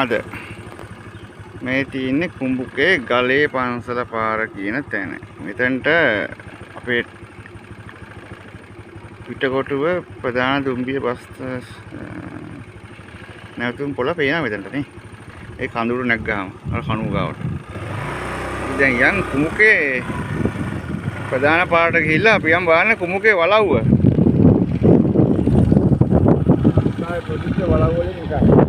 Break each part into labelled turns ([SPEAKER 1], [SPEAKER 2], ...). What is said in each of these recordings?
[SPEAKER 1] අද මේ තියෙන්නේ කුඹුකේ ගලේ පන්සල පාර කියන තැන. මෙතනට අපේ පිටකොටුව ප්‍රධාන දුම්බිය බස් නැවතුම් පොළ පේනවා මෙතනට නේ. ඒ කඳුළු නැග්ගාම අර කණුව ගාවට. දැන් යන් කුඹුකේ ප්‍රධාන පාරට ගිහිල්ලා අපි යම් බලන්න කුඹුකේ වලව්ව. ආයේ ප්‍රතිච්ඡ වලව්ව වලින් එකයි.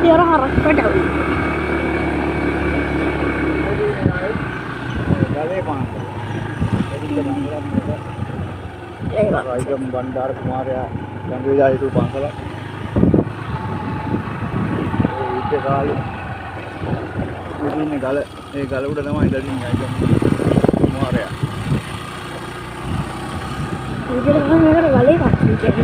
[SPEAKER 2] Dia orang harus pada.
[SPEAKER 1] Raigam Bandara කුමාරයා දැන් වෙලා හිටු පන්සල. ඒ ඉච්ච කාලේ ඉතින් ගල ඒ ගල උඩ තමයි ඉඳලා ඉන්නේ රයිගම් කුමාරයා.
[SPEAKER 2] Jadi orang mereka gale pasti jadi.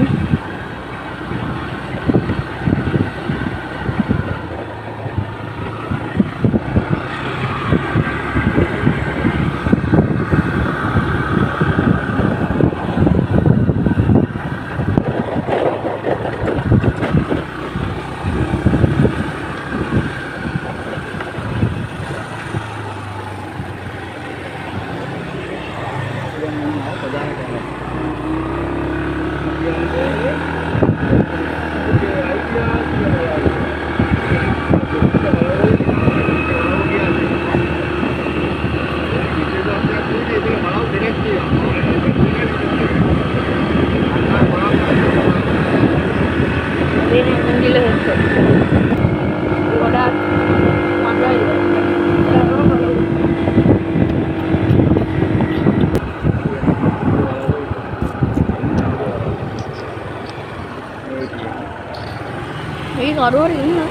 [SPEAKER 2] Ini ngaruh ini.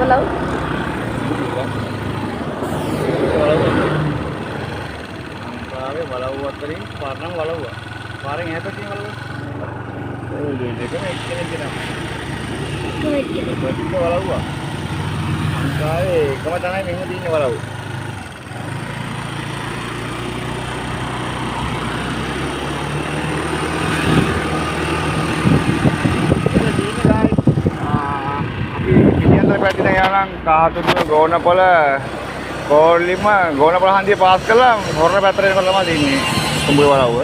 [SPEAKER 2] Walau.
[SPEAKER 1] Walau watering, parang walau. Parang apa sih walau? Oh, jadi kan kena. Betul walau. Angkai, kamu tanah minggu ini walau. පැත්තෙන් යනනම් කහතුඩුව ගෝනපොළ කෝල්ලිම ගෝනපොළ හන්දිය පාස් කරලා හොරණ පැත්තට එනකොට තමයි තින්නේ කුඹුවේ වලව්ව.